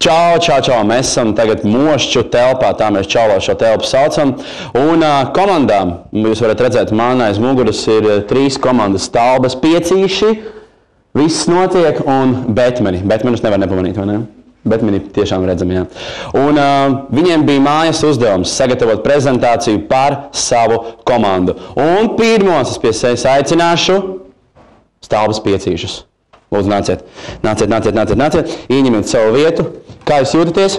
Čau, čau, čau. Mēs esam tagad Mošķu telpā, tā mēs čaulā šo telpu saucam. Un komandām, jūs varat redzēt, man aiz muguras ir 3 komandas Stalbes piecīši. Viss notiek un Betmeni. Betmenus nevar nepamanīt, vai ne? Betmeni tiešām redzam, jā. Un viņiem bija mājas uzdevums sagatavot prezentāciju par savu komandu. Un pirmos es pie sevis aicināšu Stalbes piecīšus. Lūdzu, nāciet. Ieņemiet savu vietu. Kā jūs jūtaties?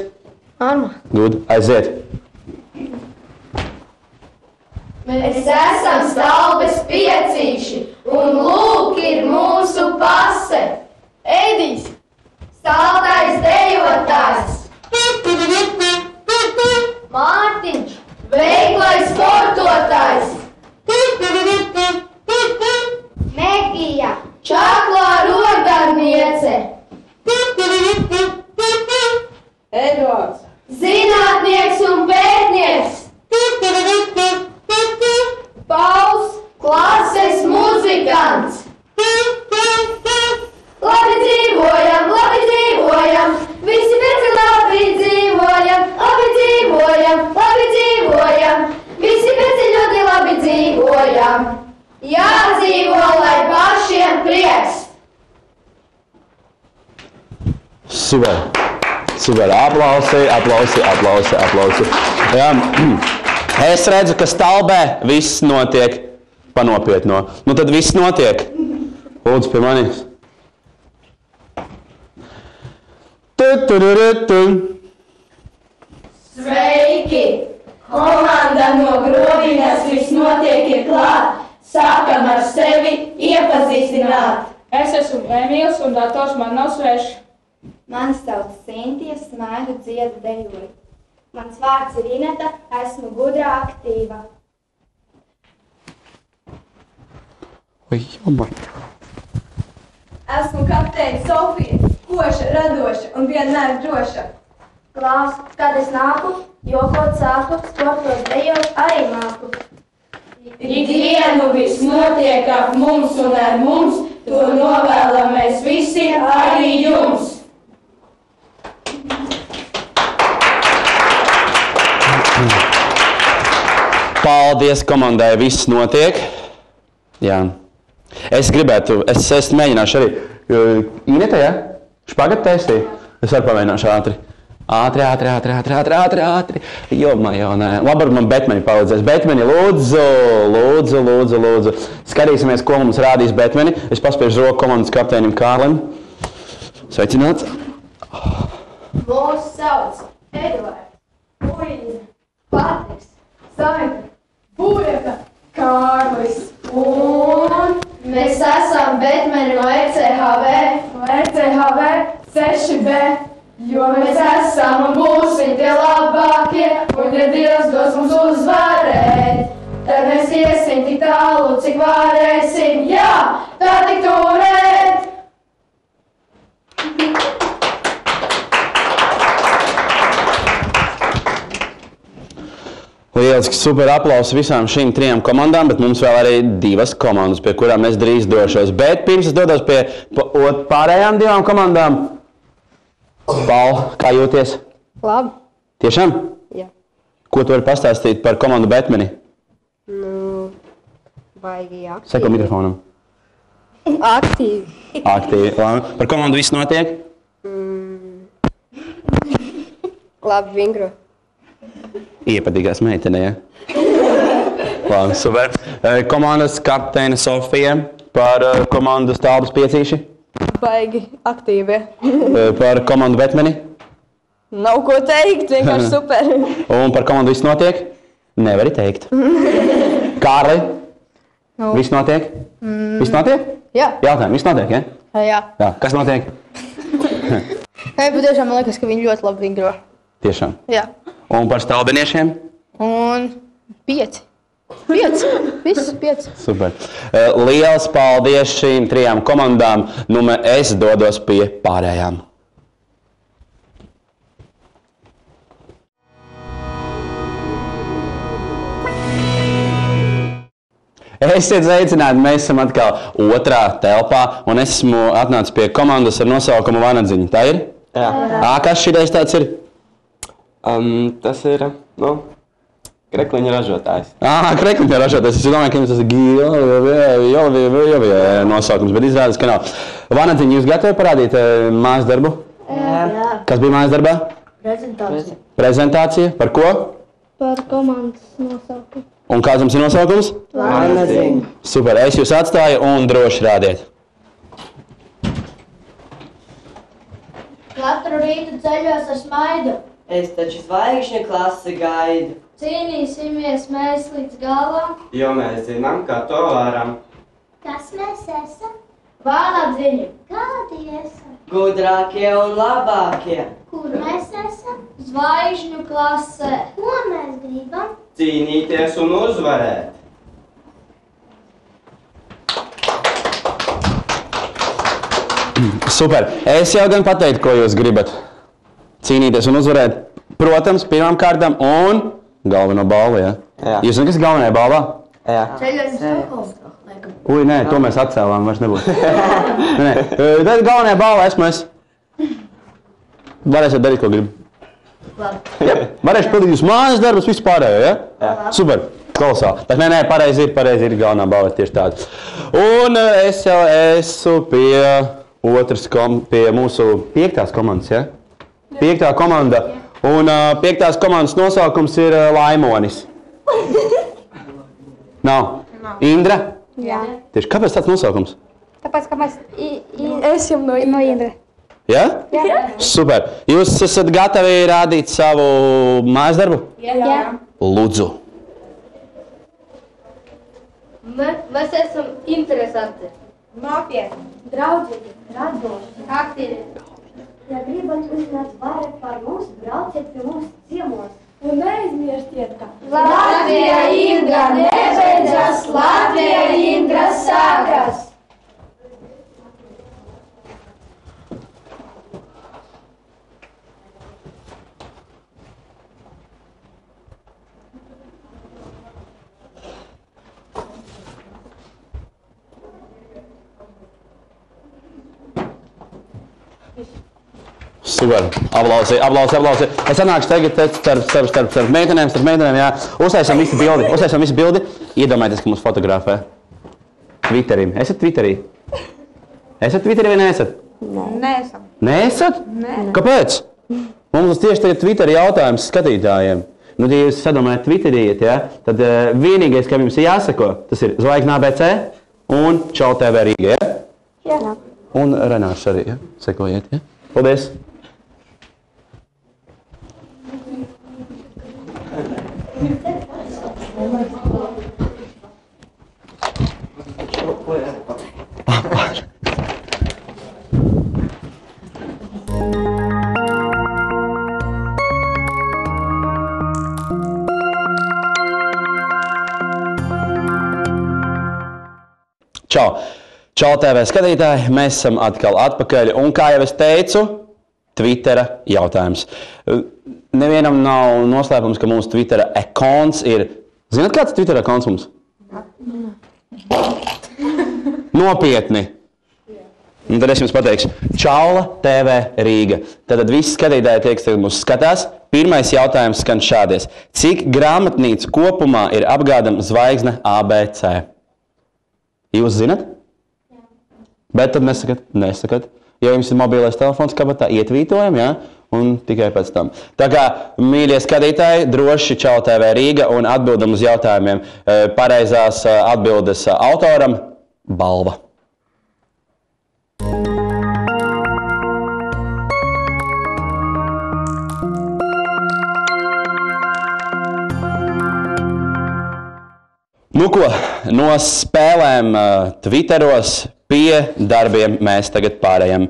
Arma. Good. Aiziet. Mēs esam Stalbes piecīši, un lūk ir mūsu pase. Edijs. Staltais dejotājs. Mārtiņš. Veiklais sportotājs. Megija. Čaklā rokdarniece. Edvards. Zinātnieks un pētnieks. Pauls. Klases muzikants. Labi dzīvojam, visi pieci labi dzīvojam, visi pieci ļoti labi dzīvojam. Jādzīvo, lai pašiem prieks. Super, aplausi. Jā. Es redzu, ka Stalbē viss notiek pa nopietno. Nu tad viss notiek. Lūdzu pie manis. Sveiki! Komanda no Grobiņas viss notiek ir klāt. Sākam ar sevi iepazīstināt. Es esmu Emīls un dators man nav svešs. Mani sauc Sintija, smaidu, dziedu, dejoju. Mans vārds ir Ineta, esmu gudrā aktīva. Esmu kapteine Sofija, koša, radoša un vienmēr droša. Klaus, kad es nāku, jokot sāku, sportot, dejot, arī māku. Ikdienu viss notiek ap mums un ar mums, to novēlam mēs visi arī jums. Paldies komandai, viss notiek. Jā. Es mēģināšu arī. Ineta, jā? Špagat taisī? Es varu pamēģināšu ātri. Ātri. Jomā, nē. Labi, man Betmeni palīdzēs. Betmeni, lūdzu. Skatīsimies, ko mums rādīs Betmeni. Es paspiežu roku komandas kapteinim Kārlim. Sveicināts. Mūs sauc Edvards, Uīna, Patriks, Saita, Būreka, Kārlis. Un mēs esam Betmeni no ECHV 6B. Jo mēs esam un būsim tie labākie, un ja Dievs dos mums uzvarēt, tad mēs iesim tik tālu, cik varēsim, jā, tā tik turēt. Lieliski, super aplausi visām šīm 3 komandām, bet mums vēl arī 2 komandas, pie kurām es drīz došos. Bet pirms es dodos pie pārējām 2 komandām. Paul, kā jūties? Labi. Tiešām? Jā. Ko tu vari pastāstīt par komandu Betmeni? Baigi aktīvi. Seko mikrofonam. Aktīvi. Labi. Par komandu viss notiek? Labi, vingro. Iepatīkās meitene, ja? Labi, super. Komandas kapteine Sofija par komandu Stalbes piecīši? Baigi aktīvi. Par komandu Betmeni? Nav ko teikt, vienkārši super. Un par komandu viss notiek? Nevari teikt. Kārli? Viss notiek? Viss notiek? Jā. Jautājumi, viss notiek, ja? Jā. Jā. Kas notiek? Patiešām man liekas, ka viņi ļoti labi vingro. Tiešām. Jā. Un par stalbeniešiem? Un 5. 5. Viss 5. Super. Liels paldies šīm 3 komandām. Nu, es dodos pie pārējām. Esiet sveicināti, mēs esam atkal otrā telpā, un es esmu atnācis pie komandas ar nosaukumu Vanadziņa. Tā ir? Jā. Kas šitais tāds ir? Tas ir, krekliņa ražotājs. Krekliņa ražotājs. Es domāju, ka jums tas ir Gilovija nosaukums, bet izrādās, ka nav. Vanatiņ, jūs gatavi parādīt mājas darbu? Jā. Kas bija mājas darbā? Prezentācija. Prezentācija. Par ko? Par komandas nosaukumu. Un kāds jums ir nosaukums? Vanatiņ. Super, es jūs atstāju un droši rādiet. Katru rītu ceļos ar smaidu. Es taču zvaigžņu klasi gaidu. Cīnīsimies mēs līdz galam. Jo mēs zinām, ka to varam. Kas mēs esam? Vānadziņi. Kādi esam? Gudrākie un labākie. Kur mēs esam? Zvaigžņu klasē. Ko mēs gribam? Cīnīties un uzvarēt. Super. Es jau gan pateiktu, ko jūs gribat. Cīnīties un uzvarēt. Protams, pirmām kārtām un galveno balvu, ja? Jā. Jūs zināt, kas ir galvenajā balvā? Jā. Ceļojums Stokholmā. Ui, nē, to mēs atcēlām, vairs nebūs. Nē, tad galvenajā balva esmu es. Varēsiet darīt, ko grib. Ja? Varēšu pildīt jūs mājas darbus, visu pārējo, ja? Jā. Super, kolosāli. Tā nē, pareizi ir galvenā balva tieši tāda. Un es jau esmu pie mūsu 5. komandas, ja? 5. komanda. Un 5. komandas nosaukums ir Laimonis. Nav? Indra? Jā. Tieši kāpēc tāds nosaukums? Tāpēc, ka mēs esam no Indra. Ja? Jā. Super. Jūs esat gatavi rādīt savu mājas darbu? Jā. Lūdzu. Mēs esam interesanti. Nopietni. Draudzīgi. Radoši. Aktīvi. Ja gribat uzzināt vairāk par mums, brauciet pie mums ciemos. Un neaizmirstiet, ka Latvija Indra nebeidzas, Latvija Indra sākas. Super. Aplausi. Es sanākšu tagad starp meitenēm, jā. Uztaisam visu bildi. Iedomājieties, ka mūs fotografē. Twitterim. Esat Twitterī? Esat Twitterī vai neesat? neesam. Neesat? Nē. Kāpēc? Mums tieši tagad Twitterī jautājums skatītājiem. Nu, ja jūs sadomājat Twitteriet, ja, tad vienīgais, kam jums ir jāsako, tas ir Zvaigznā BC un Čau TV Rīga, ja? Jā. Un Renārs arī, ja? Sekojiet, ja? Paldies! Čau! Čau TV skatītāji, mēs esam atkal atpakaļ, un kā jau es teicu, Twittera jautājums. Nevienam nav noslēpums, ka mūsu Twittera akons ir... Zināt, kāds Twittera akons mums? Nopietni! Un tad es jums pateikšu, Čaula TV Rīga. Tātad visi skatītāji tie, kas mūs skatās, pirmais jautājums skan šādies. Cik grāmatnīcu kopumā ir apgādama zvaigzne ABC? Jūs zinat? Bet tad nesakat. Ja jums ir mobilais telefons kabatā, ietvītojam, ja? Un tikai pēc tam. Tā kā, mīļie skatītāji, droši Čau TV Rīga un atbildam uz jautājumiem. Pareizās atbildes autoram balva. Nu ko, no spēlēm Twitteros pie darbiem mēs tagad pārējām.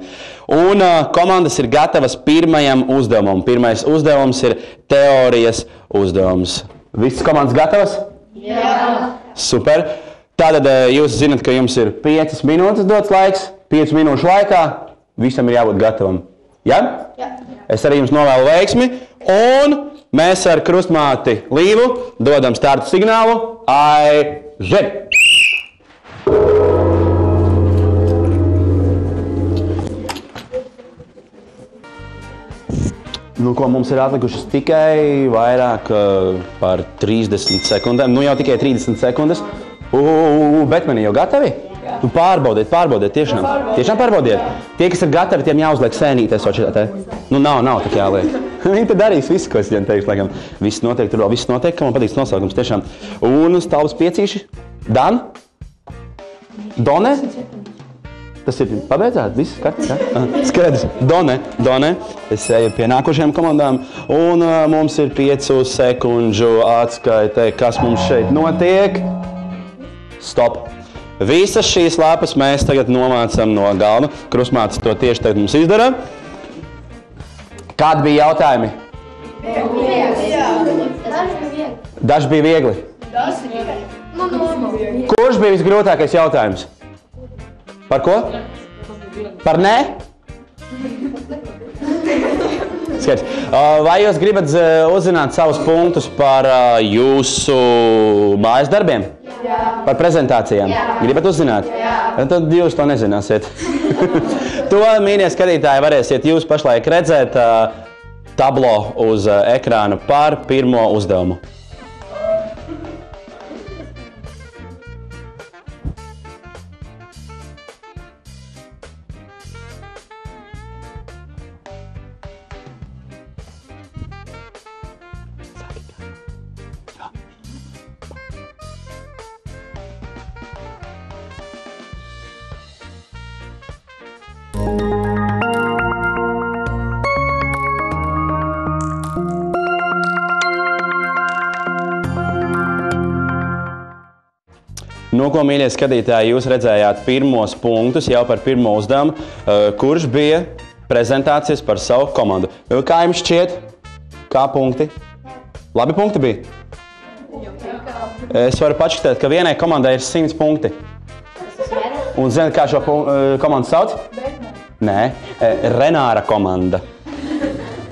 Un komandas ir gatavas pirmajam uzdevumam. Pirmais uzdevums ir teorijas uzdevums. Visas komandas gatavas? Jā. Super. Tātad jūs zinat, ka jums ir 5 minūtes dots laiks. 5 minūšu laikā visam ir jābūt gatavam. Ja? Jā. Es arī jums novēlu veiksmi. Un mēs ar krustmāti Līvu dodam startu signālu. Aiziet! Nu, ko mums ir atlikušas tikai vairāk par 30 sekundēm. Nu, jau tikai 30 sekundes. Betmeni jau gatavi? Nu, pārbaudiet, tiešām. Tiešām pārbaudiet. Tie, kas ir gatavi, tiem jāuzliek sēnīties. Nu, nav tik jāliek. Viņi te darīs visu, ko es viņiem teikšu, laikam. Viss notiek, tur vēl viss notiek, ka man patīk nosaukums, tiešām. Un stāvus piecīši. Dan? Done? Tas ir pabeidzāt? Viss kārtībā? Skaidrs. Done. Es eju pie nākošajām komandām. Un mums ir 5 sekundžu atskaite, kas mums šeit notiek. Stop. Visas šīs lapas mēs tagad nomācam no galda. Krustmātes to tieši tagad mums izdara. Kādi bija jautājumi? Daži bija viegli. Kurš bija visgrūtākais jautājums? Par ko? Par nē? Skaidrs. Vai jūs gribat uzzināt savus punktus par jūsu mājas darbiem? Jā. Par prezentācijām? Jā. Gribat uzzināt? Jā. Tad jūs to nezināsiet. To, mīļie skatītāji, varēsiet jūs pašlaik redzēt tablo uz ekrāna par pirmo uzdevumu. Nu, ko, mīļie skatītāji, jūs redzējāt pirmos punktus jau par pirmo uzdevumu, kurš bija prezentācijas par savu komandu. Kā jums šķiet? Kā punkti? Labi punkti bija? Es varu pačitēt, ka vienai komandai ir 100 punkti. Un zināt, kā šo komandu sauc? Nē, Renāra komanda.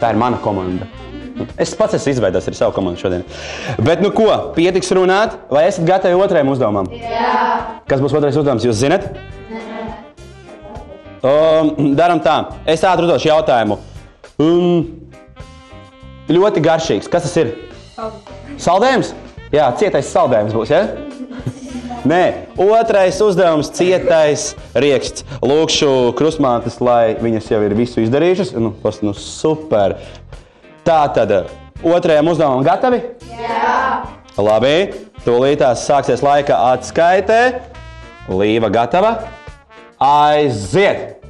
Tā ir mana komanda. Es pats esmu izveidojis arī savu komandu šodien. Bet, nu ko, pietiks runāt? Vai esat gatavi otrajam uzdevumam? Jā. Kas būs otrais uzdevums, jūs zinat? Daram tā. Es ātri uzdošu jautājumu. Ļoti garšīgs. Kas tas ir? Saldējums? Jā, cietais saldējums būs, ja? Nē. Otrais uzdevums – cietais rieksts. Lūkšu krustmātes, lai viņas jau ir visu izdarījušas. Nu, super. Tātad, otrajam uzdevumam gatavi? Jā. Labi, tūlītās sāksies laika atskaite. Līva gatava. Aiziet!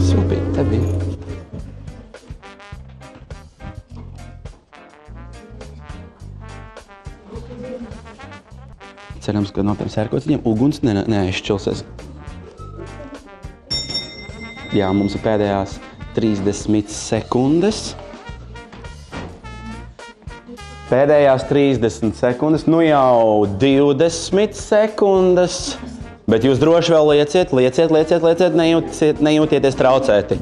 Super, te bija. Cerams, ka no tiem sērkociņiem uguns neaizšķilsies. Jā, mums ir pēdējās 30 sekundes. Pēdējās 30 sekundes, nu jau 20 sekundes. Bet jūs droši vēl lieciet, nejūtieties traucēti.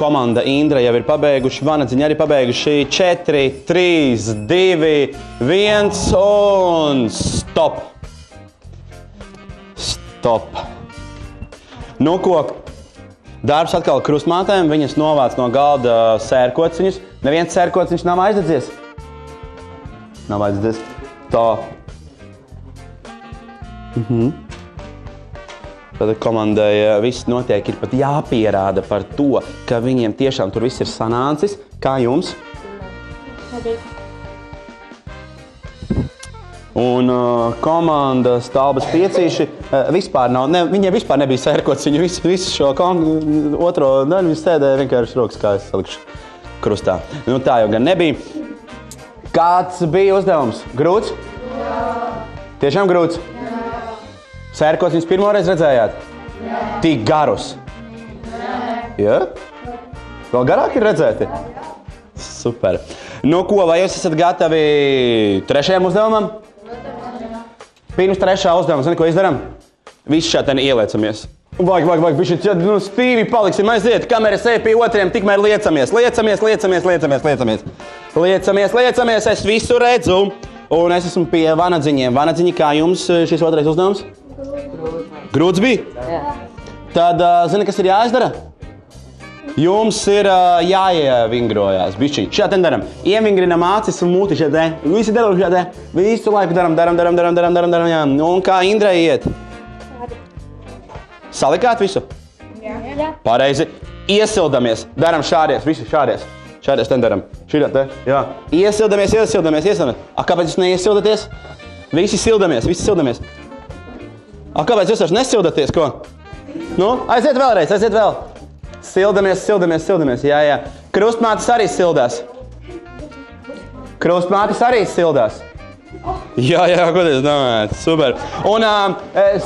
Komanda Indra jau ir pabeiguši, Vanadziņa arī pabeiguši. 4, 3, 2, 1 un stop. Stop. Nu ko, darbs atkal krustmātēm, viņas novāc no galda sērkociņus. Neviens sērkociņš nav aizdedzies? Nav aizdedzies. Tā. Tad komandai viss notiek, ir pat jāpierāda par to, ka viņiem tiešām tur viss ir sanācis. Kā jums? Un komanda Stalbas piecīši vispār nav, viņiem vispār nebija sērkociņu, visu šo otro daļu viņi sēdēja vienkārši rokas, kā es salikšu krustā. Nu tā jau gan nebija. Kāds bija uzdevums? Grūts? Jā. Tiešām grūts? Sērkociņus pirmoreiz redzējāt? Jā. Tik garus? Jā. Vēl garāk ir redzēti? Jā. Super. Nu ko, vai jūs esat gatavi trešajam uzdevumam? Pirms trešā uzdevuma, zini, ko izdaram? Visi šeit ieliecamies. Vajag, bišķi, stīvi paliksim, aiziet, kameras ej pie otriem, tikmēr liecamies, es visu redzu. Un es esmu pie vanadziņiem. Vanadziņi, kā jums šis otrais uzdevums? Grūts bija? Jā. Tad, zini, kas ir jāizdara? Jums ir jāievingrojās, bišķiņ. Šā ten daram. Ievingrinam acis un muti šā te. Visi daram šā te. Visu laiku daram, jā. Un kā Indrai iet? Salikāt visu? Jā. Pareizi. Iesildamies. Daram šādies, visi šādies. Šādies ten daram. Šitā te, jā. Iesildamies. Kāpēc jūs neiesildaties? Visi sildamies. Kāpēc jūs vairs nesildaties, ko? Nu, aiziet vēlreiz, vēl. Sildamies. Jā. Krustmātes arī sildās. Jā, ko tas domājat? Super. Un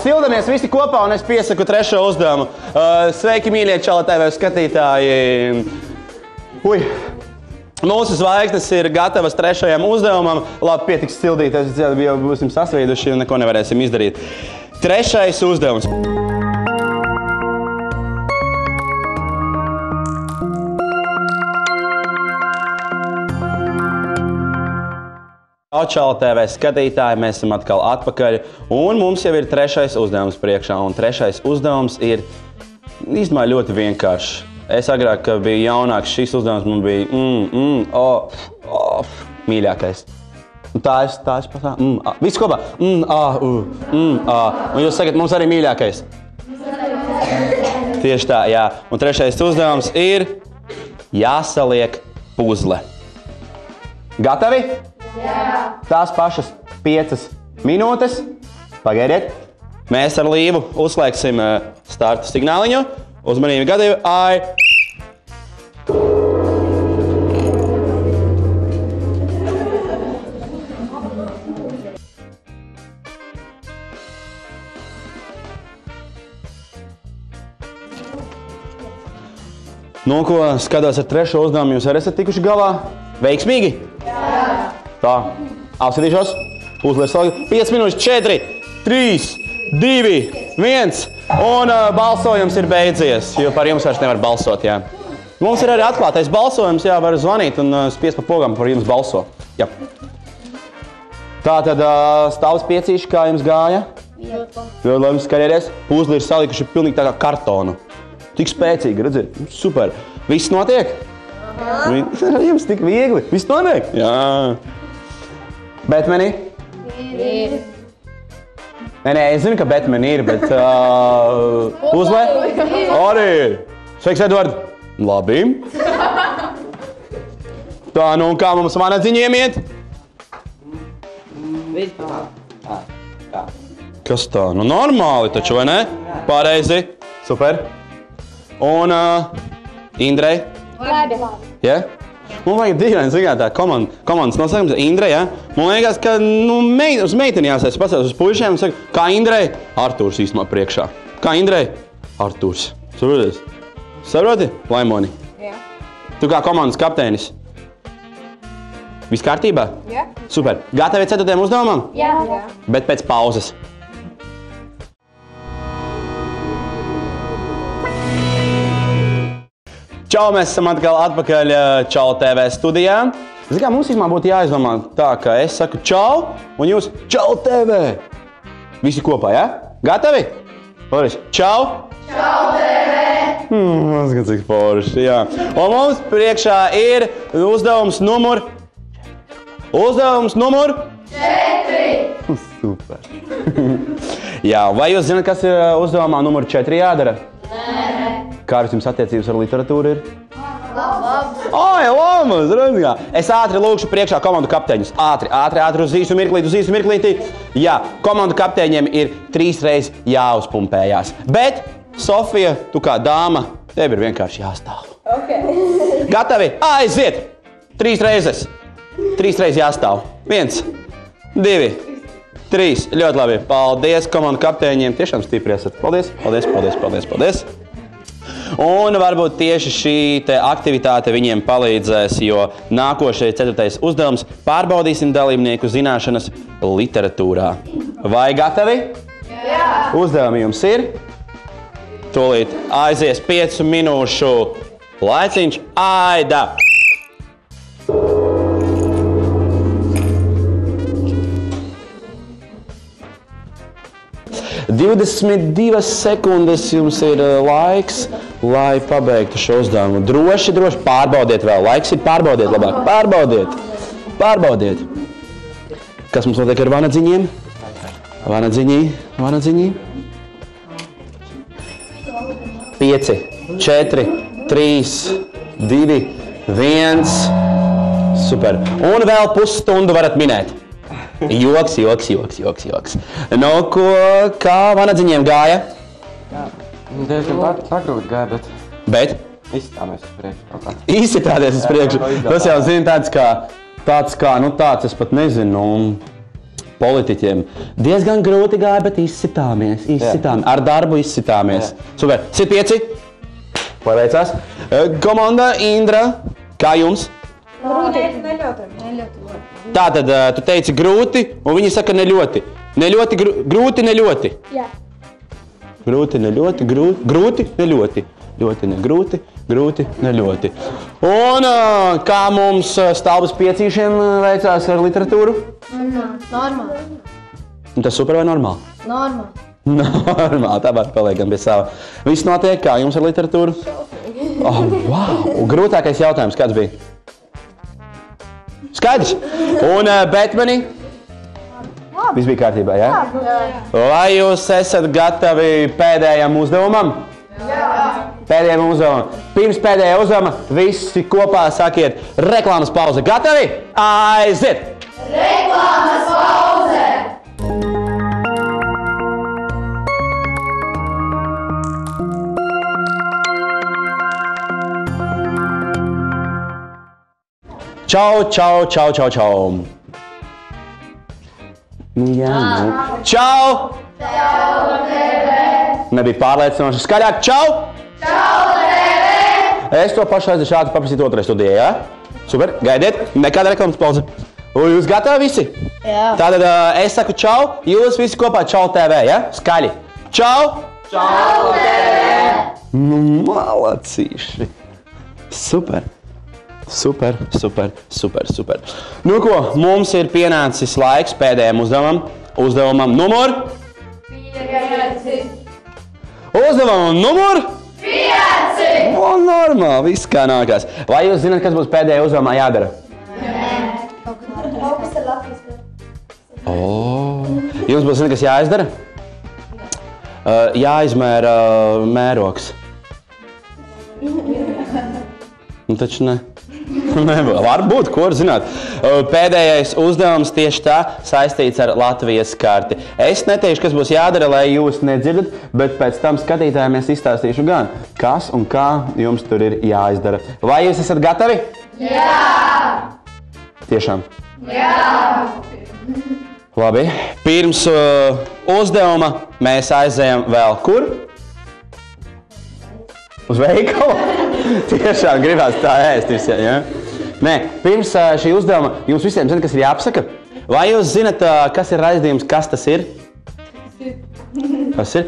sildamies visi kopā, un es piesaku trešo uzdevumu. Sveiki, mīļie Čala TV skatītāji. Mūsu zvaigznes ir gatavas trešajam uzdevumam. Labi, pietiks sildīties, jau būsim sasvīduši un neko nevarēsim izdarīt. Trešais uzdevums. Čala TV skatītāji, mēs esam atkal atpakaļ, un mums jau ir trešais uzdevums priekšā, un trešais uzdevums ir īstenībā ļoti vienkāršs. Es agrāk, kad biju jaunāks, šis uzdevums man bija mīļākais. Un tā es pasā, visu kopā, un jūs sakat, mums arī mīļākais. Tieši tā, jā. Un trešais uzdevums ir jāsaliek puzle. Gatavi? Jā. Tās pašas 5 minūtes. Pagaidiet. Mēs ar Līvu uzslēgsim starta signāliņu. Uzmanību gatavi. Nu, ko skatos ar trešo uzdevumu, jūs arī esat tikuši galā? Veiksmīgi? Jā. Tā, apskatīšos, uzliek salgu, 5 minūtes, 4, 3, 2, 1, un balsojums ir beidzies, jo par jums vairs nevar balsot, jā. Mums ir arī atklātais balsojums, jā, var zvanīt un spiest pa pogam par jums balso, jā. Tā tad stāvs piecīši, kā jums gāja? Ļoti labi skatieties, puzli ir salikuši pilnīgi tā kā kartonu. Tik spēcīgi, redziet, super. Viss notiek? Jums tik viegli, viss notiek? Jā. Batmani? Ir. Nē, es zinu, ka Batmani ir, bet puzle? Arī ir. Sveiks, Edvard. Labi. Tā, nu un kā mums vanadziņiem iet? Kas tā? Nu normāli taču, vai ne? Pareizi. Super. Un Indrai? Labi. Ja? Man vajag dīvaini, zināt, tā komandas nosakums Indrai, ja? Man liekas, ka uz meiteni jāsēc pasaules uz puišiem un saka, kā Indrai? Artūrs īstumā priekšā. Kā Indrai? Artūrs. Saproties? Saproti? Laimoni? Jā. Tu kā komandas kapteinis? Viss kārtībā? Jā. Super. Gatavi 4. uzdevumam? Jā. Bet pēc pauzes. Čau, mēs esam atkal atpakaļ Čala TV studijā. Zini kā, mums īstenībā būtu jāizdomā tā, ka es saku čau, un jūs Čala TV. Visi kopā, ja? Gatavi? Vēlreiz. Čau! Čau TV! Mazliet cik forši, jā. Un mums priekšā ir uzdevums numur 4. Super. Jā, vai jūs zināt, kas ir uzdevumā numur 4 jādara? Nē. Kādas jums attiecības ar literatūru ir? Labs. Labs, redz. Es ātri lūkšu priekšā komandu kapteiņus. Ātri uz īsu mirklīti. Jā, komandu kapteiņiem ir 3 reizes jāuzpumpējās. Bet, Sofija, tu kā dāma, tev ir vienkārši jāstāv. Okay. Gatavi? Aiziet! 3 reizes. 3 reizes jāstāv. 1, 2, 3. Ļoti labi. Paldies komandu kapteiņiem. Tiešām stipri esat. Paldies. Un varbūt tieši šī aktivitāte viņiem palīdzēs, jo nākošais 4. uzdevums pārbaudīsim dalībnieku zināšanas literatūrā. Vai gatavi? Jā! Uzdevumi jums ir? Tūlīt aizies 5 minūšu laiciņš. Aida! 22 sekundes jums ir laiks, lai pabeigtu šo uzdevumu. Droši pārbaudiet vēl. Laiks ir pārbaudiet labāk. Pārbaudiet. Kas mums notiek ar vanadziņiem? Vanadziņi. 5, 4, 3, 2, 1. Super. Un vēl pusstundu varat minēt. Joks. No ko, kā vanadziņiem gāja? Diezgan pagrūti gāja, Bet? Izsitāmies uz priekšu kaut kā. Izsitāties uz priekšu. Tas jau zina tāds kā, es pat nezinu, politiķiem. Diezgan grūti gāja, bet izsitāmies. Ar darbu izsitāmies. Super. Sit 5. Lai veicās. Komanda Indra, kā jums? Grūti. Tātad tu teici grūti, un viņi saka neļoti. Grūti, neļoti. Jā. Grūti, neļoti. Grūti, neļoti. Un kā mums stāvus piecīšiem veicās ar literatūru? Normāli. Tas super vai normāli? Normāli, tāpēc paliekam pie sava. Viss notiek, kā jums ar literatūru? Wow! Grūtākais jautājums, kāds bija? Skaidrs. Un Batmani? Viss bija kārtībā, jā? Vai jūs esat gatavi pēdējam uzdevumam? Jā. Pēdējiem uzdevumam. Pirms pēdējā uzdevuma visi kopā sakiet reklāmas pauze. Gatavi? Aiziet! Reklāmas pauze! Čau! Jā, Čau! Nebija pārliecinoši. Skaļāk, čau! Es to pašu aizdešu šādi paprasīt otrajā studijā, jā? Super, gaidiet, nekāda reklāmas pauze. Jūs gatavi visi? Jā. Tātad es saku čau, jūs visi kopā čau TV, jā? Skaļi. Čau! Čau TV! Malacīši. Super. Nu ko, mums ir pienācis laiks pēdējiem uzdevumam numur? 5! Uzdevumam numur? 5! O, normāli, viss kā nākās. Vai jūs zināt, kas būs pēdējā uzdevumā jādara? Kaut kas ar Latvijas gadu. Jums būs zināt, kas jāizdara? Jāizmēra mērogs. Nu, taču ne. Varbūt, ko var zināt. Pēdējais uzdevums tieši tā saistīts ar Latvijas karti. Es neteikšu, kas būs jādara, lai jūs nedzirdat, bet pēc tam skatītājiem es izstāstīšu gan, kas un kā jums tur ir jāizdara. Vai jūs esat gatavi? Jā! Tiešām? Jā! Labi. Pirms uzdevuma mēs aizējam vēl kur? Uz veikalu? Tiešām gribās tā ēst visiem, ja? Nē, pirms šī uzdevuma jums visiem zināt, kas ir jāapsaka? Vai jūs zināt, kas ir raidījums, kas tas ir? Kas ir?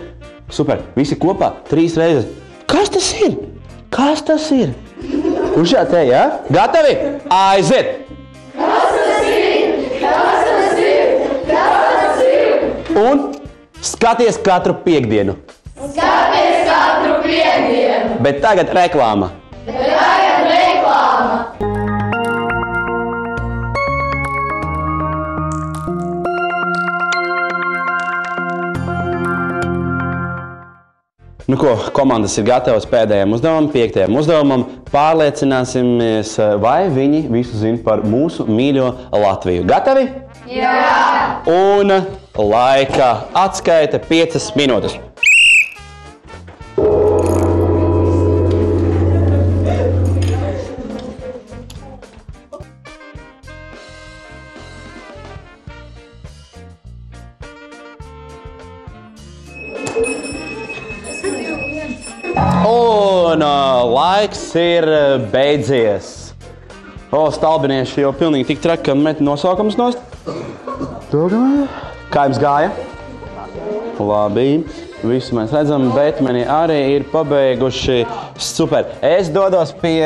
Super, visi kopā, 3 reizes. Kas tas ir? Kas tas ir? Ušā te, ja? Gatavi? Aiziet! Kas tas ir? Kas tas ir? Kas tas ir? Un skaties katru piekdienu. Skaties katru piekdienu! Bet tagad reklāma. Nu ko, komandas ir gatavas pēdējiem uzdevumam, 5. uzdevumam. Pārliecināsimies, vai viņi visu zina par mūsu mīļo Latviju. Gatavi? Jā! Un laika atskaita 5 minūtes. Un laiks ir beidzies. Stalbinieši jau pilnīgi tik traki, ka met nosaukums nost. Kā jums gāja? Labi. Visu mēs redzam, bet mani arī ir pabeiguši. Super. Es dodos pie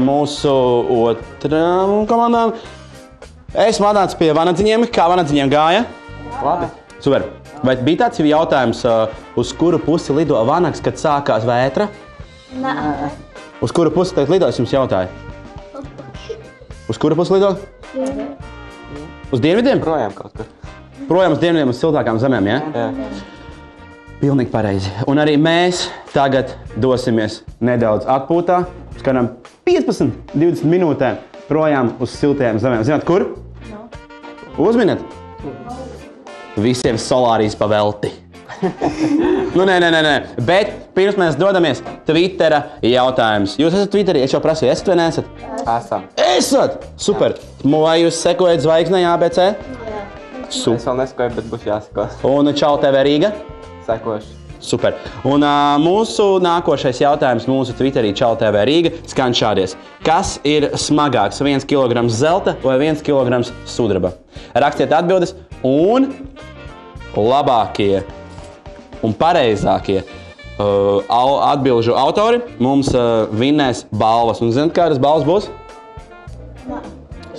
mūsu otrām komandām. Esmu atnācis pie vanadziņiem. Kā vanadziņiem gāja? Labi. Super. Vai bija tāds jautājums, uz kuru pusi lido vanags, kad sākās vētra? Nē. Uz kuru pusi tagad lido, es jums jautāju? Uz kuru pusi lido? Uz dienvidiem? Projām kaut kur. Projām uz dienvidiem, uz siltākām zemēm, ja? Jā. Pilnīgi pareizi. Un arī mēs tagad dosimies nedaudz atpūtā. Skaram 15-20 minūtēm projām uz siltajām zemēm. Zināt, kur? No. Uzminiet? Visiem solārijas pavelti. Nē. Bet pirms mēs dodamies Twittera jautājums. Jūs esat Twitterī? Es jau prasīju, esat vai neesat? Esam. Esat! Super! Vai jūs sekojat zvaigznei ABC? Jā. Super. Es vēl neskoju, bet būs jāsako. Un Čau TV Rīga? Sekoši. Super. Un mūsu nākošais jautājums mūsu Twitterī Čau TV Rīga skan šādies. Kas ir smagāks? 1 kg zelta vai 1 kg sudraba? Rakstiet atbildes un labākie un pareizākie atbilžu autori mums vinnēs balvas. Un zināt, kādas balvas būs?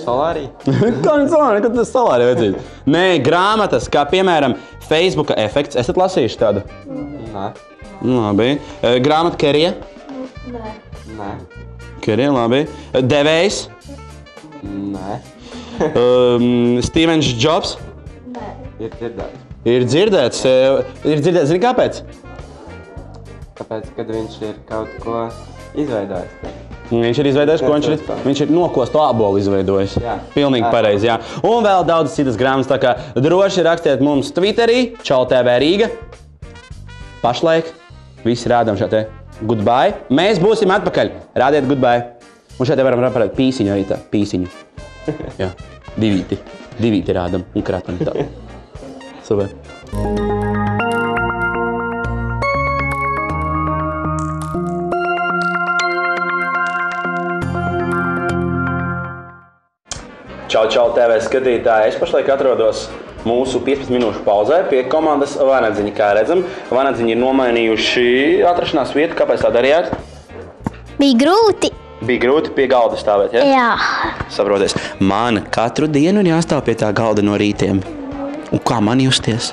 Solārija? Kā solārija? Kad tas solārija vajadzīgi? Nē, grāmatas, kā piemēram Facebooka efekts. Esat lasījuši tādu? Nē. Labi. Grāmata Kerija? Nē. Kerija, labi. Devējs? Nē. Stevens Jobs? Ir dzirdēts. Ir dzirdēts. Zini kāpēc? Tāpēc, kad viņš ir kaut ko izveidojis. Viņš ir izveidojis, ko viņš ir nokostu ābolu izveidojis. Jā. Pilnīgi pareizi, jā. Un vēl daudz citas grāmatas, tā kā droši rakstiet mums Twitterī, Čau TV Rīga. Pašlaik visi rādām šā te goodbye. Mēs būsim atpakaļ. Rādiet goodbye. Un šeit varam parādīt pīsiņu arī tā. Pīsiņu. Jā, divīti rādam un kratam tā. Super. Čau TV skatītāji, es pašlaik atrodos mūsu 15 minūšu pauzē pie komandas Vanadziņi. Kā redzam, Vanadziņi ir nomainījuši atrašanās vietu. Kāpēc tā darījāt? Bija grūti. Bija grūti pie galda stāvēt, ja? Jā. Saproties, man katru dienu ir jāstāv pie tā galda no rītiem. Un kā man justies?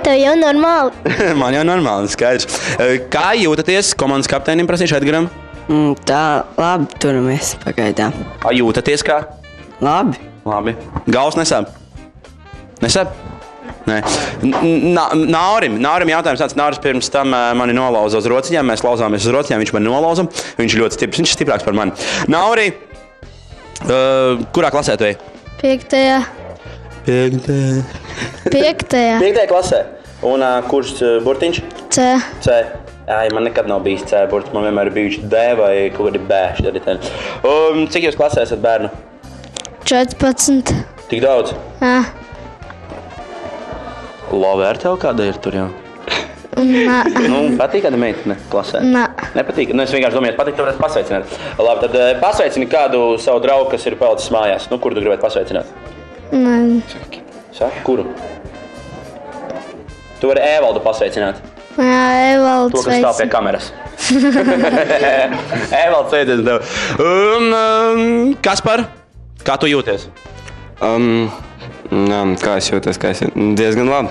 Tev jau normāli. Man jau normāli, skaidrs. Kā jūtaties komandas kapteinim prasīšu Edgaram? Tā, labi, turamies pagaidām. Kā jūtaties kā? Labi. Labi. Gals nesāp? Nesāp? Nē. Naurim jautājums tāds. Nauris pirms tam mani nolauza uz rociņām. Mēs lauzāmies uz rociņām, viņš mani nolauza. Viņš ir ļoti stiprs, viņš ir stiprāks par mani. Nauri, kurā klasē tu ej? 5. 5. 5. klasē. Un kurš burtiņš? C. C. Ai, man nekad nav bijis C burts, man vienmēr ir bijuši D vai kaut kādi B. Cik jūs klasē esat bērnu? 14. Tik daudz? Jā. Love ar tev kāda ir tur jau? Nē. Patīk kāda meitene klasē? Nē. Nepatīk? Es vienkārši domāju, patīk, tu varētu pasveicināt. Labi, tad pasveicini kādu savu draugu, kas ir palicis mājās. Kur tu gribētu pasveicināt? Nē. Saki, kuru? Tu vari Evaldu pasveicināt. Jā, Evalds to, kas stāv pie kameras. Evalds sveicies tev. Kaspar, kā tu jūties? Kā es jūtos? Diezgan labi.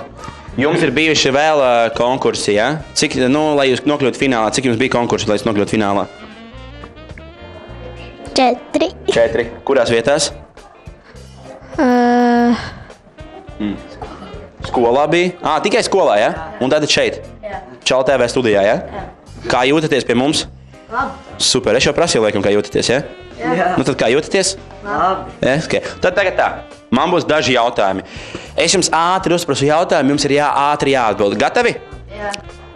Jums ir bijuši vēl konkursi, ja? Cik, lai jūs nokļūtu finālā, cik jums bija konkursi, lai jūs nokļūtu finālā? 4. 4. Kurās vietās? Skolā bija? Tikai skolā, ja? Un tad šeit? Jā. Čau TV studijā, ja? Jā. Kā jūtaties pie mums? Labi. Super, es jau prasīju, laikam, kā jūtaties, ja? Jā. Tad kā jūtaties? Labi. Ja? Okay. Tad tagad tā. Man būs daži jautājumi. Es jums ātri uzprasu jautājumu, jums ir ātri jāatbild. Gatavi? Jā.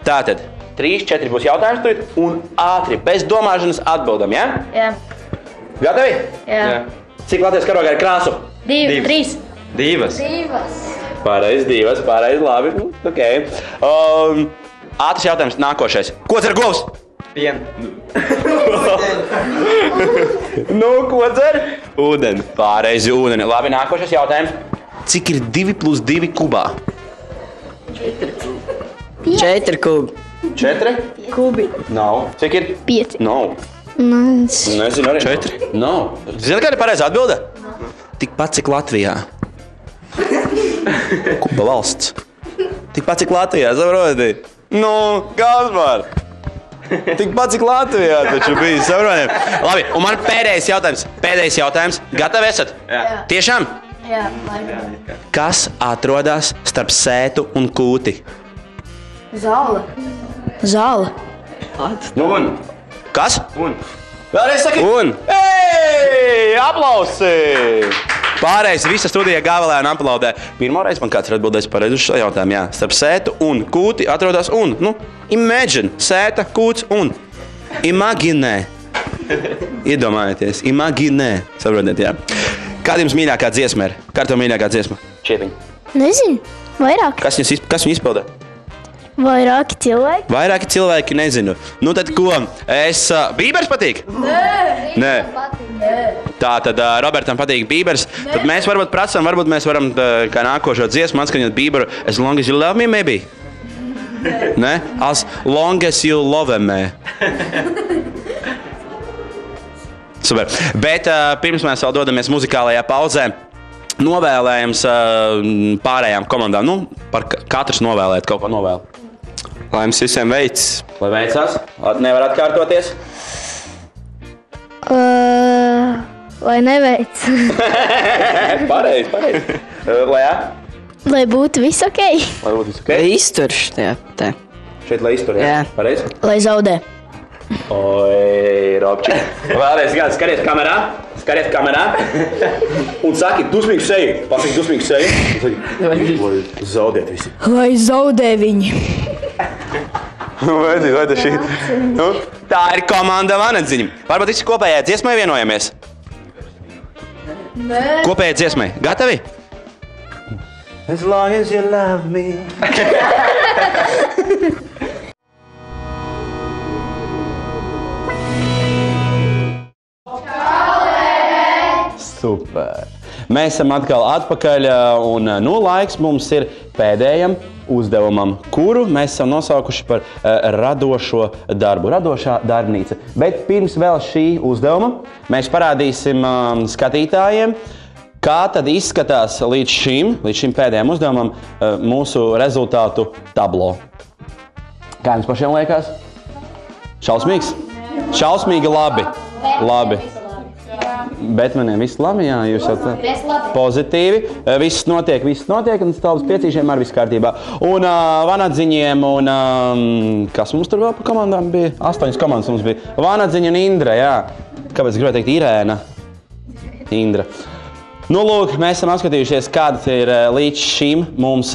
Tātad, 3-4 būs jautājums turit un ātri, bez domāšanas atbildam, ja? Jā. Gatavi? Jā. Cik Latvijas karogā ir krāsu? 2, 3. 2. Pareizi, 2, pareizi, labi. Okay. Ātrs jautājums nākošais. Ko dzer govs? Pienu. Ko dzer? Ūdeni. Pareizi, ūdeni. Labi, nākošais jautājums. Cik ir 2 + 2 kubā? 4 kubi. 4? Kubi. Nav. Cik ir? 5. Nav. Nezinu arī. 4? Nav. Zini, kāda ir pareizā atbilde? Tikpat, cik Latvijā. Kuba valsts. Tikpat, cik Latvijā, saproti? Nu, Kaspar! Tikpat, cik Latvijā taču bija, saproti? Labi, un man pēdējais jautājums. Gatavi esat? Jā. Tiešām? Jā. Kas atrodas starp sētu un kūti? Zāle. Un? Kas? Un. Vēlreiz saki? Un? Ei, aplausi! Pārējais visa studija gavalē un aplaudē. Pirmoreiz man kāds ir atbildējis pareizi uz šo jautājumu, jā. Starp sētu un kūti atrodas un. Nu, imagine, sēta, kūts un. Imaginē. Iedomājieties, imaginē. Saprotiet, jā. Kāda jums mīļākā dziesma ir? Kāda tev mīļākā dziesma? Čiepiņ. Nezinu. Vairāk. Kas viņu izpildē? Vairāki cilvēki. Vairāki cilvēki, nezinu. Nu tad ko? Bībers patīk? Nē. Tā tad Robertam patīk Bībers. Tad mēs varbūt prasām, varbūt mēs varam kā nākošo dziesmu atskaņot Bīberu As long as you love me, maybe? Nē? As long as you love me. Super. Bet pirms mēs vēl dodamies muzikālajā pauzē, novēlējums pārējām komandām. Nu, par katrs novēlēt, kaut ko novēl. Lai jums visiem veids. Lai veicās. Nevar atkārtoties. Lai neveic. Pareizi. Lai jā? Lai būtu viss ok. Lai būtu viss ok. Lai izturš te. Šeit lai iztur, jā? Pareizi? Lai zaudē. Oi, Robčik. Vēlreiz gādi, skaties kamerā. Un saki, dusmīgi seju. Pasaki, dusmīgi seju. Lai zaudēt visi. Lai zaudē viņi. Vai šī? Nu, tā ir komanda Vanadziņa. Varbūt visi kopējai dziesmai vienojamies? Nē. Kopējai dziesmai. Gatavi? As long as you love me. Super! Mēs esam atkal atpakaļ un laiks mums ir pēdējam uzdevumam, kuru mēs esam nosaukuši par radošo darbu, radošā darbnīca. Bet pirms vēl šī uzdevuma mēs parādīsim skatītājiem, kā tad izskatās līdz šim pēdējam uzdevumam mūsu rezultātu tablo. Kā jums pašiem liekas? Šausmīgs? Šausmīgi labi. Bet maniem viss labi, jā, jūs jau pozitīvi. Viss notiek, un stāvus piecīšiem ar viss kārtībā. Un Vanadziņiem, un kas mums tur vēl pa komandām bija? 8 komandas mums bija. Vanadziņa un Indra, jā. Kāpēc gribēju teikt Irēna? Indra. Nu, lūk, mēs esam apskatījušies, kādas ir līdz šim mums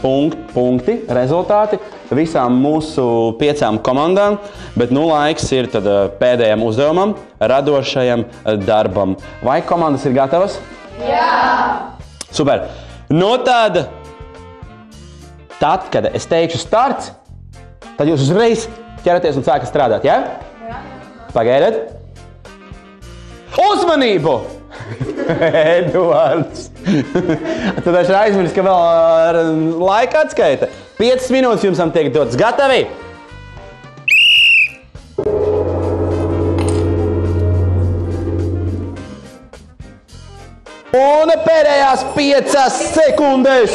punkti, rezultāti visām mūsu 5 komandām, bet nu laiks ir tad pēdējam uzdevumam, radošajam darbam. Vai komandas ir gatavas? Jā! Super! Nu tad, kad es teikšu starts, tad jūs uzreiz ķeraties un sākat strādāt, jā? Jā. Pagaidiet. Uzmanību! Eduards. Tad es aizmirsu, ka vēl laika atskaita. 5 minūtes jums tiek dotas. Gatavi? Un pēdējās 5 sekundes.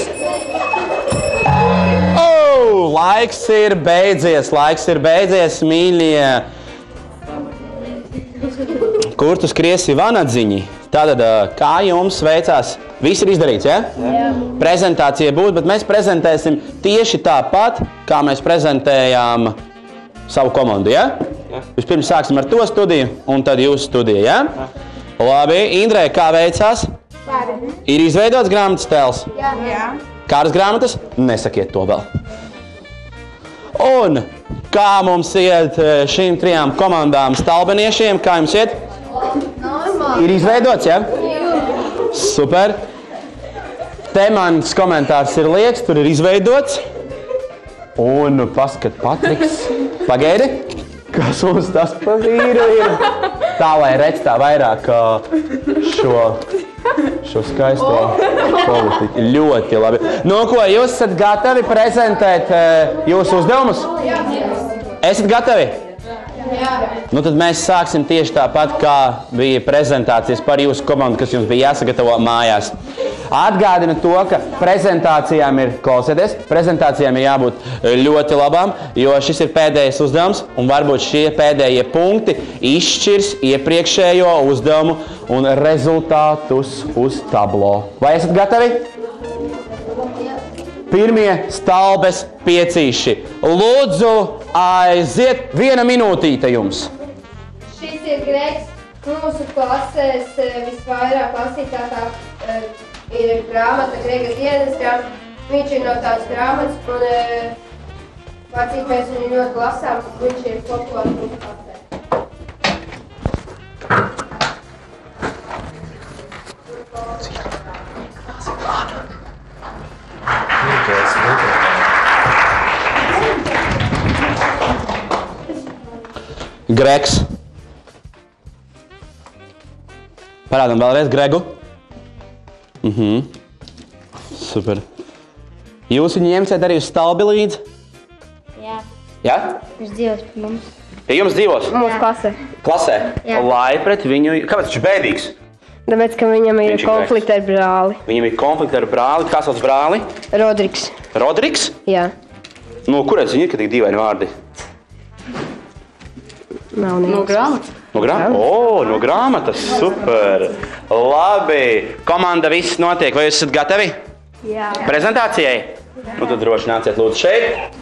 Laiks ir beidzies, mīļie. Kur tu skriesi Vanadziņi? Tātad, kā jums veicās? Viss ir izdarīts, ja? Jā. Prezentācija būs, bet mēs prezentēsim tieši tāpat, kā mēs prezentējām savu komandu, ja? Jā. Vispirms sāksim ar to studiju, un tad jūsu studiju, ja? Jā. Labi, Indrē, kā veicās? Labi. Ir izveidots grāmatas tēls? Jā. Kādas grāmatas? Nesakiet to vēl. Un kā mums iet šīm 3 komandām stalbeniešiem? Kā jums iet? Normāli. Ir izveidots, ja? Super. Te mans komentārs ir liekas, tur ir izveidots. Un paskat, Patriks. Pagaidi. Kas mums tas pa vīru ir? Tā, lai redz tā vairāk šo skaisto politiku. Ļoti labi. Nu, ko, jūs esat gatavi prezentēt jūsu uzdevumus? Jā. Esat gatavi? Jā. Nu, tad mēs sāksim tieši tāpat, kā bija prezentācijas par jūsu komandu, kas jums bija jāsagatavo mājās. Atgādinu to, ka prezentācijām ir, klausieties, prezentācijām ir jābūt ļoti labām, jo šis ir pēdējais uzdevums, un varbūt šie pēdējie punkti izšķirs iepriekšējo uzdevumu un rezultātus uz tablo. Vai esat gatavi? Pirmie stalbes piecīši. Lūdzu, aiziet 1 minūtīte jums. Šis ir Gregs. Mūsu klasēs visvairāk lasītākā ir grāmata Grega dienas grāmata. Viņš ir no tādas grāmatas, un cik mēs viņu ļoti lasām, viņš ir populārs mūsu klasē. Gregs. Parādam vēlreiz Gregu. Super. Jūs viņu ņemsiet arī uz stalbi līdzi? Jā. Jā? Viņš dzīvos pie mums. Pie jums dzīvos? Mūsu klasē. Klasē? Jā. Lai pret viņu... Kāpēc viņš ir bēdīgs? Tāpēc, ka viņam ir konflikti ar brāli. Viņam ir konflikti ar brāli. Kā sauc brāli? Rodriks. Rodriks? Jā. No kurēs viņi ir, ka tik dīvaini vārdi? Nav No grāmatas. No grāmatas. Super. Labi. Komanda viss notiek. Vai jūs esat gatavi? Jā. Prezentācijai? Nu tad droši nāciet lūdzu šeit.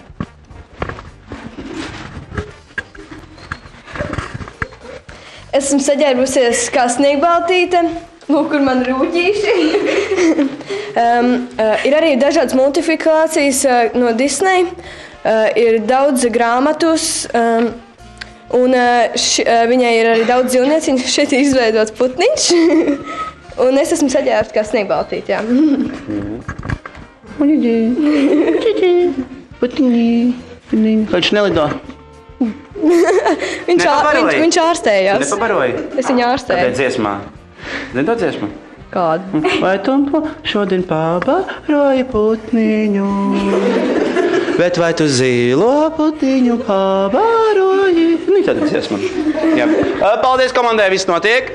Esmu saģērbusies kā sniegbaltīte. Lūk, kur man rūģīši. Ir arī dažādas multifikācijas no Disney. Ir daudz grāmatus. Un viņai ir arī daudz dzīvnieciņu. Šeit ir izveidots putniņš. Un es esmu saģērbta kā sniegbaltīte, jā. Viņš nelido. Viņš ārstējās. Nepabaroja? Es viņu ārstēju. Kādā dziesmā? Zini to dziesmu? Kādu? Vai tu šodien pabaroji putniņu? Bet vai tu zilo putniņu pabaroji? Nu, tāda dziesma. Jā. Paldies komandai, viss notiek.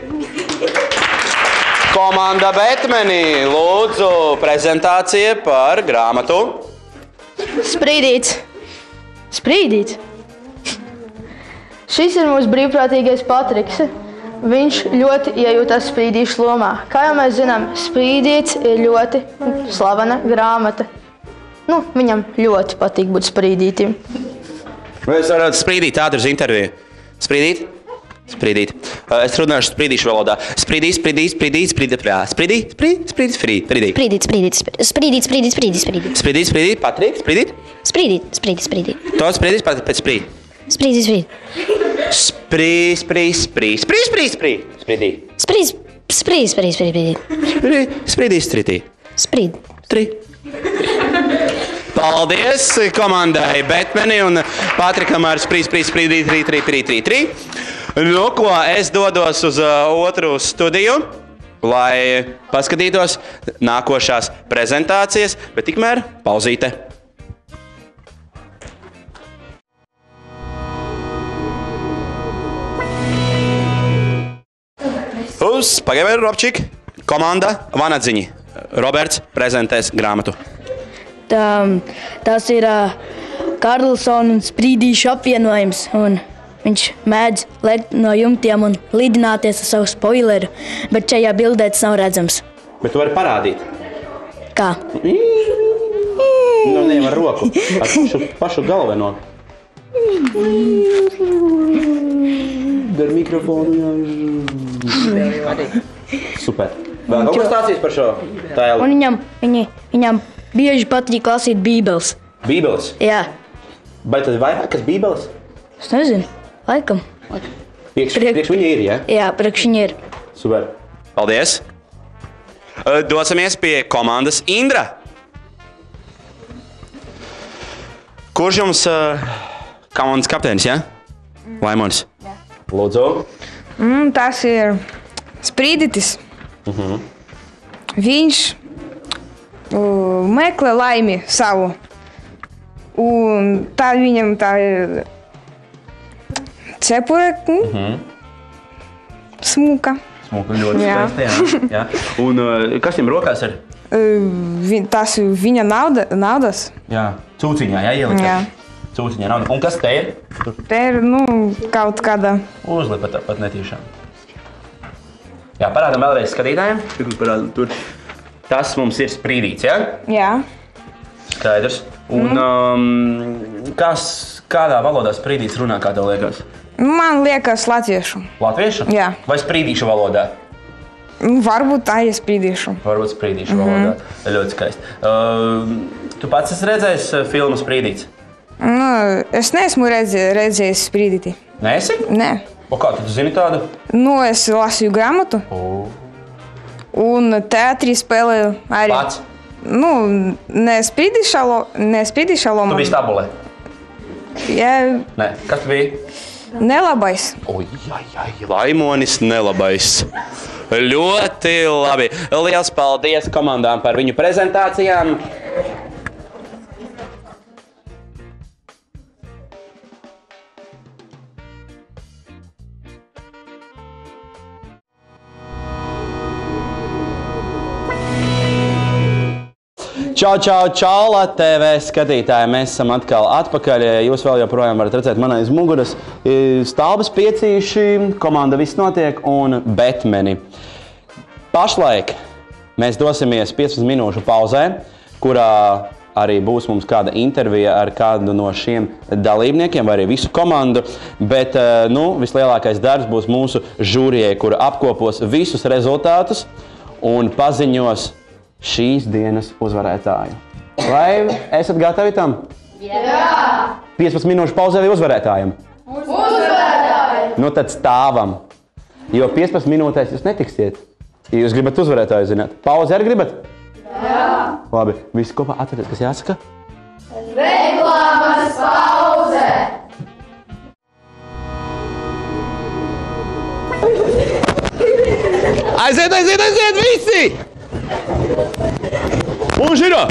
Komanda Betmenī, lūdzu, prezentācija par grāmatu. Sprīdīts. Sprīdīts. Šis ir mūsu brīvprātīgais Patriks. Viņš ļoti iejūtās Sprīdīšu lomā. Kā jau mēs zinām, Sprīdīts ir ļoti slavena grāmata. Nu, viņam ļoti patīk būt Sprīdītim. Vai es varētu sprīdīt ātri uz interviju? Sprīdīt? Sprīdīt. Es runāšu sprīdīšu valodā. Sprīdīt, sprīdīt, sprīdīt, sprīdīt, sprīdīt, sprīdīt, sprīdīt, sprīdīt. Sprīdīt, sprīdīt, sprīdīt, sprīdīt, sprīdīt, sprīdīt. Sprīdīt, sprīdīt, Patrik, sprīdīt? Sprīdīt, sprīdīt, sprīdīt. To sprīdīt, pēc sprīd. Sprīdīt, sprīdīt. Sprīd, sprīd, sprīd, sprīd, sprīd, sprīd, sprīdīt. Sprīd, sprīd, sprīd, sprīdīt. Sprīdīt, strītīt. Sprīd. Tri. Paldies komandai Betmeni un Patrikam ar sprīd, sprīd, sprīdīt, 3, 3, 3, 3, 3. Nu, ko es dodos uz otru studiju, lai paskatītos nākošās prezentācijas, bet tikmēr pauzīte. Uz pagaidām, Robčik, komanda Vanatziņi. Roberts prezentēs grāmatu. Tas ir Karlsona un Sprīdīšu apvienojums. Un viņš mēdz lekt no jumtiem un lidināties ar savu spoileru, bet šajā bildē tas nav redzams. Bet tu vari parādīt. Kā? Nu, neiem ar roku. Ar pašu galveno. Dar mikrofonu. Super. Vēl kaut kas stāstīs par šo tēlu? Un viņam bieži patīk lasīt bībeles. Bībeles? Jā. Vai tad vairākas bībeles? Es nezinu. Laikam. Priekš viņa ir, ja? Jā, priekš viņa ir. Super. Paldies. Dosimies pie komandas Indra. Kurš jums komandas kapteinis, ja? Laimons. Jā. Lūdzu. Tas ir Sprīdītis. Viņš meklē laimi savu. Un tā viņam tā ir cepure. Smuka. Smuka ļoti skaista, jā. Un kas viņam rokās ir? Tas viņa naudas. Jā, cūciņā, jā, ielikat. Jā. Cūciņā nauda. Un kas te ir? Tur. Te ir, kaut kāda. Uzlipa tāpat netīšām. Jā, parādam vēlreiz skatītājiem. Tur. Tas mums ir sprīdīts, jā? Jā. Skaidrs. Un kādā valodā sprīdīts runā, kā tev liekas? Man liekas latviešu. Latviešu? Jā. Vai sprīdīšu valodā? Varbūt tā ir sprīdīšu. Varbūt sprīdīšu valodā. Ļoti skaisti. Tu pats esi redzējis filmu Sprīdīts? Es neesmu redzējis sprīdīti. Neesi? Nē. O kā tu zini tādu? Es lasīju grāmatu. Un teātrī spēlēju arī. Pats? Ne sprīdīša loma. Tu biji stabulē? Jā. Nē. Kas tu biji? Nelabais. Laimonis nelabais. Ļoti labi. Liels paldies komandām par viņu prezentācijām. Čau, čau, čau, TV skatītāji! Mēs esam atkal atpakaļ. Jūs vēl joprojām varat redzēt man aiz muguras stāvas piecīši, komanda Viss notiek un Betmeni. Pašlaik mēs dosimies 15 minūšu pauzē, kurā arī būs mums kāda intervija ar kādu no šiem dalībniekiem vai arī visu komandu. Bet vislielākais darbs būs mūsu žūrijai, kura apkopos visus rezultātus un paziņos šīs dienas uzvarētāju. Vai esat gatavi tam? Jā! 15 minūšu pauzē vai uzvarētājiem? Uzvarētāji! Nu tad stāvam, jo 15 minūtēs jūs netiksiet. Ja jūs gribat uzvarētāju zināt. Pauzi arī gribat? Jā! Labi, visi kopā atcerieties, kas jāsaka? Reklāmas pauze! Aiziet, visi! Un širo!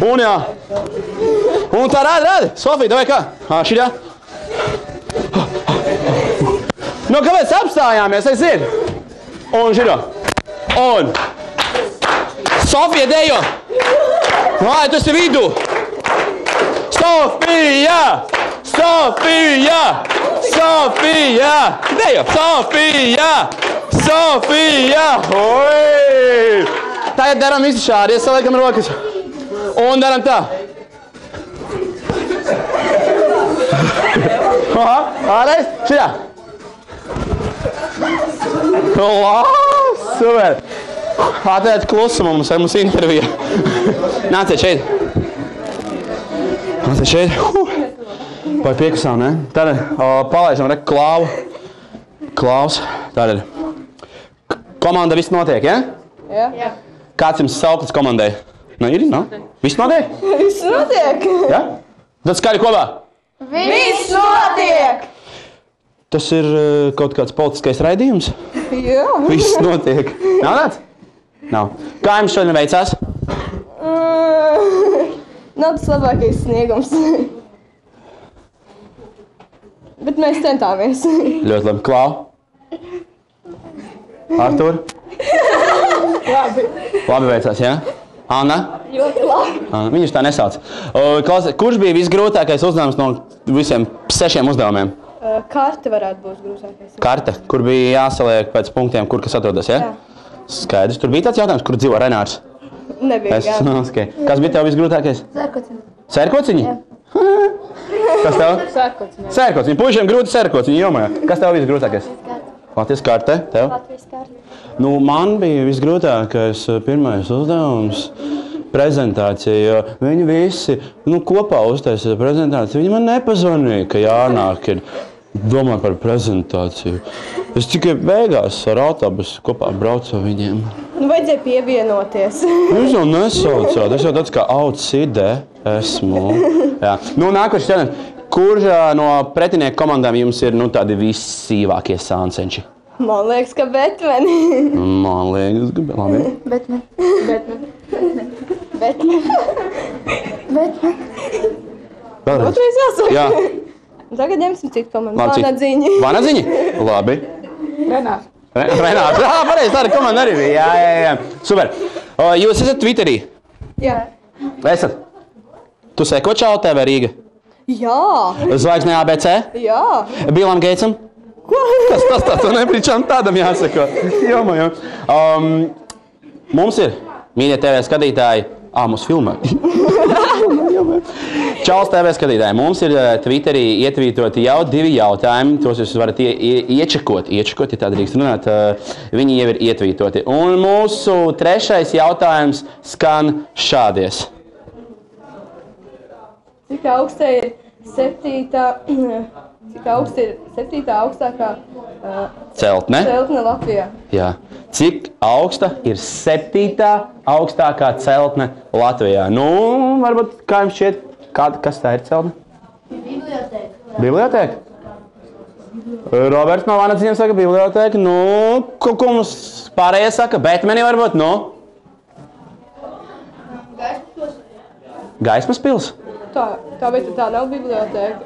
Un jā! Un tā rādi! Sofija, tev vai kā? Šitā? Kāpēc apstājāmies? Aiziet! Un šitā! Un! Sofija, dejo! Vai, tu esi vidū! Sofija! Sofija! Sofija! Dejo! Sofija! Sofija! Oi! Tagad daram visi šādi, iesaliekam rokas. Un daram tā. Ārreiz, šitā. Super! Atvērt klusumu, mums intervija. Nāciet šeit. Nāciet šeit. Vai piekusām, ne? Tātad palaižam klāvu. Klaus. Tātad. Komanda Viss notiek, ja? Jā. Kāds jums sauklis komandai? Ir, nav? Viss notiek? Viss notiek. Ja? Tad skaļi kopā. Viss notiek. Tas ir kaut kāds politiskais raidījums? Jā. Viss notiek. Nav tāds? Nav. Kā jums šodien veicās? Nav tas labākais sniegums. Bet mēs centāmies. Ļoti labi. Klau? Artur? Labi veicās, jā? Anna? Ļoti labi. Viņus tā nesauc. Kurš bija visgrūtākais uzdevums no visiem 6 uzdevumiem? Karte varētu būt grūtākais. Karte, kur bija jāsaliek pēc punktiem, kur kas atrodas, ja? Jā. Skaidrs. Tur bija tāds jautājums, kur dzīvo Renārs? Nebija, jā. Okay. Kas bija tev visgrūtākais? Sērkociņi. Sērkociņi? Jā. Kas tev? Sērkociņi. Sērkociņi. Puišiem grūti sērkociņi, jomā. Kas tev visgrūtākais? Latvijas karte. Tev? Latvijas karte. Man bija visgrūtākais pirmais uzdevums. Prezentācija, jo viņi visi kopā uztaisīja prezentāciju. Viņi man nepazvanīja, ka jānāk ir domāt par prezentāciju. Es tikai beigās ar autobusu kopā braucu ar viņiem. Vajadzēja pievienoties. Jūs jau nesaucāt, es jau tāds kā outside esmu. Jā. Nākošais jautājums. Kurš no pretinieku komandām jums ir tādi vissīvākie sāncenči? Man liekas, ka Betmeni. Man liekas, ka labi. Betmeni. Vēlreiz. Otrais jāsaka. Jā. Tagad ņemsim citu komandu. Vanadziņi. Vanadziņi? Labi. Renārs. Renārs. Pareizi, tāda komanda arī bija. Jā. Super. Jūs esat Twitterī? Jā. Esat? Tu seko Čau TV Rīga? Jā. Zvaigznē ABC? Jā. Billam Gatesam? Ko? Kas tas tāds? Un nepričām tādam jāsako. Jomā. Mums ir, mīļie TV skatītāji, mūsu filmē. Čaus TV skatītāji, mums ir Twitterī ietvītoti jau 2 jautājumi. Tos jūs varat iečekot, ja tā drīkst runāt. Viņi jau ir ietvītoti. Un mūsu 3. jautājums skan šādies. Cik augsta ir 7. augstākā celtne Latvijā? Jā. Cik augsta ir 7. augstākā celtne Latvijā? Nu, varbūt, kā jums šķiet, kas tā ir celtne? Bibliotēka? Roberts no Vanadziņiem saka bibliotēka. Nu, ko mums pārējie saka? Betmeni varbūt, nu? Gaismas pils? Tā, bet tā nav bibliotēka.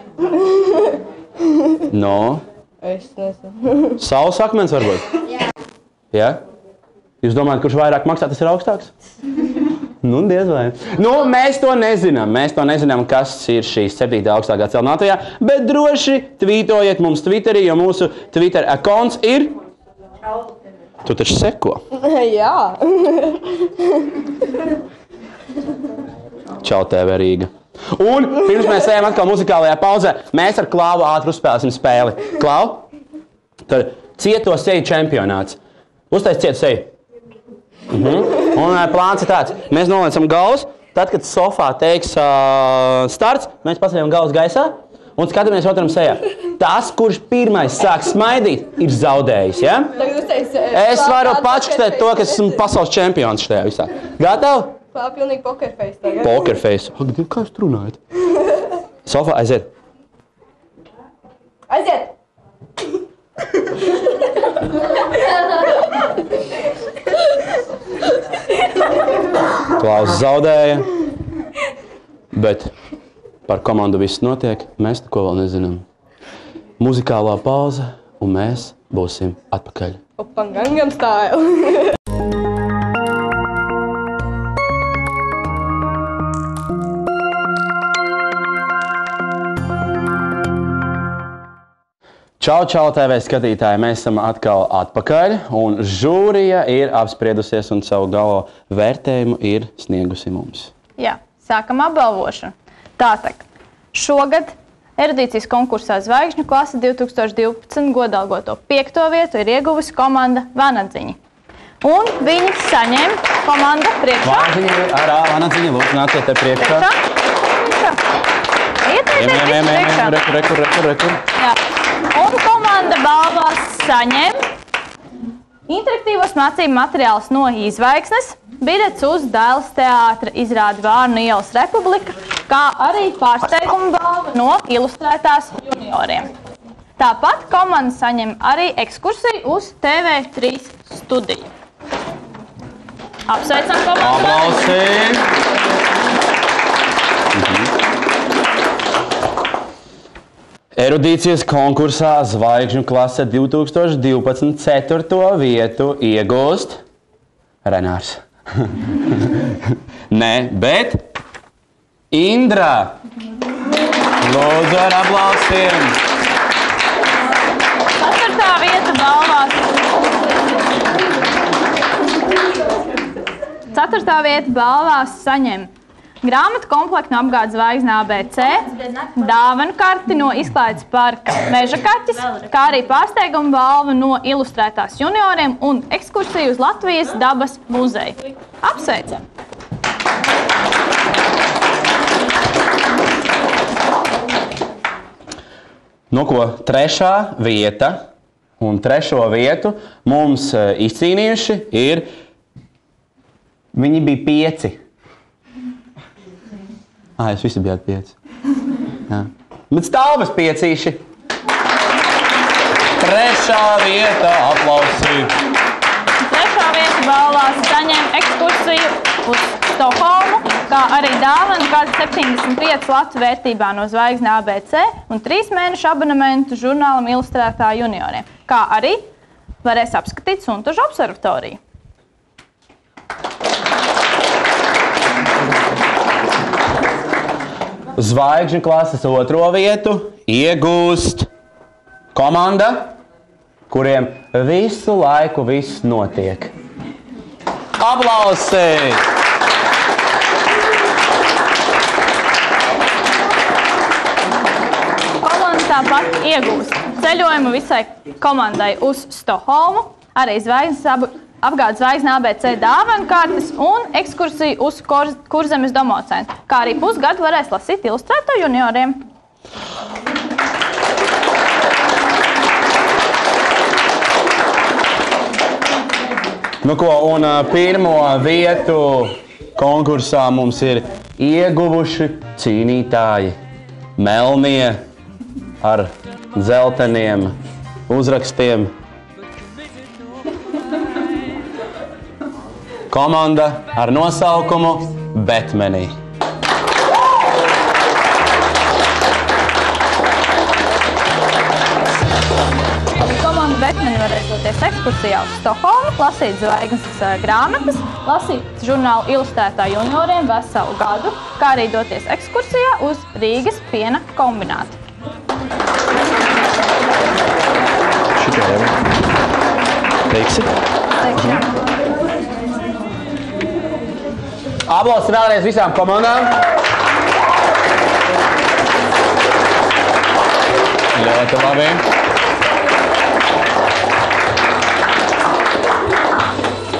No? Es nezinu. Saules akmens varbūt? Jā? Jūs domājat, kurš vairāk maksā, tas ir augstāks? Nu, diez vai. Nu, mēs to nezinām. Mēs to nezinām, kas ir šī 7. augstākā celtne Latvijā, bet droši tvītojiet mums Twitterī, jo mūsu Twitter accounts ir... Tu taču seko? Jā. Čau TV Rīga. Un pirms mēs ejam atkal muzikālajā pauzē, mēs ar Klāvu ātri uzspēlēsim spēli. Klau, tad cieto seju čempionāts. Uztais cietu seju. Un plāns ir tāds. Mēs noliecam galvas, tad, kad sofā teiks starts, mēs paceļam galvas gaisā un skatāmies otram sejā. Tas, kurš pirmais sāk smaidīt, ir zaudējis, ja? Es varu pačkstēt to, ka esmu pasaules čempions šajā visā. Gatavi? Tā pilnīgi pokerface tagad. Pokerface. Kā jūs runājat? Sofā, aiziet. Aiziet! Klaus zaudēja, bet par komandu viss notiek. Mēs neko vēl nezinām. Muzikālā pauze, un mēs būsim atpakaļ. Opa, Gangnam Style. Čau, TV skatītāji, mēs esam atkal atpakaļ, un žūrija ir apspriedusies un savu galo vērtējumu ir sniegusi mums. Jā, sākam apbalvošanu. Tātad, šogad erudīcijas konkursā Zvaigžņu klase 2012 godalgoto 5. vietu ir ieguvusi komanda Vanadziņi. Un viņi saņem komanda priekšā. Vanadziņi, lūdzu, nāciet te priekšā. Rekur. Jā. Un komanda balvās saņem interaktīvos mācību materiālus no Izvaigsnes, biļetes uz Dailes teātra izrādi Vārnu ielas Republika, kā arī pārsteiguma balvu no Ilustrētās junioriem. Tāpat komanda saņem arī ekskursiju uz TV3 studiju. Apsveicam komandu! Aplausi! Erudīcijas konkursā Zvaigžņu klase 2012 4. vietu iegūst Renārs. Nē, bet Indra. Lūdzu ar aplausiem. 4. vieta balvās. 4. vieta balvās saņem grāmatu komplektu no apgādes Zvaigzne ABC, dāvanu karti no izklaides parka Meža kaķis, kā arī pārsteiguma balvu no Ilustrētās junioriem un ekskursiju uz Latvijas dabas muzeju. Apsveicam! Nu ko, 3. vieta un 3. vietu mums izcīnījuši ir, viņi bija 5. Jūs visi bijāt 5. Jā. Bet stāvas 5. 3. vieta, aplausi. 3. vieta balvās saņem ekskursiju uz Stokholmu, kā arī dāvana kāda 75 latu vērtībā no zvaigzne ABC un 3 mēnešu abonementu žurnālam Ilustrētāji junioriem, kā arī varēs apskatīt Suntužu observatoriju. Zvaigžņu klases 2. vietu iegūst komanda, kuriem visu laiku viss notiek. Aplausi! Komanda tāpat iegūst ceļojumu visai komandai uz Stokholmu, arī apgādes zvaigzne ABC dāvanu kartes un ekskursiju uz Kurzemes domocentru, kā arī pusgadu varēs lasīt Ilustrētāju junioriem. Nu ko, un pirmo vietu konkursā mums ir ieguvuši cīnītāji melnie ar dzelteniem uzrakstiem. Komanda ar nosaukumu Betmenī. Komanda Betmenī varēs doties ekskursijā uz Stokholmu, lasīt zvaigznes grāmatas, lasīt žurnālu Ilustrētāju junioriem veselu gadu, kā arī doties ekskursijā uz Rīgas piena kombinātu. Šitā jau. Teiksi? Teiksi, jā. Aplausi vēlreiz visām komandām. Ļoti labi.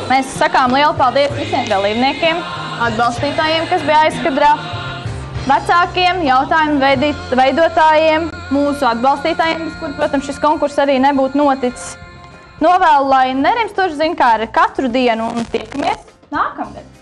Mēs sakām lielu paldies visiem dalībniekiem, atbalstītājiem, kas bija aizkadrā, vecākiem, jautājumu veidotājiem, mūsu atbalstītājiem, bez kur, protams, šis konkurss arī nebūtu noticis. Novēlu, lai nerimstoši zinkāri katru dienu un tiekamies nākamgad.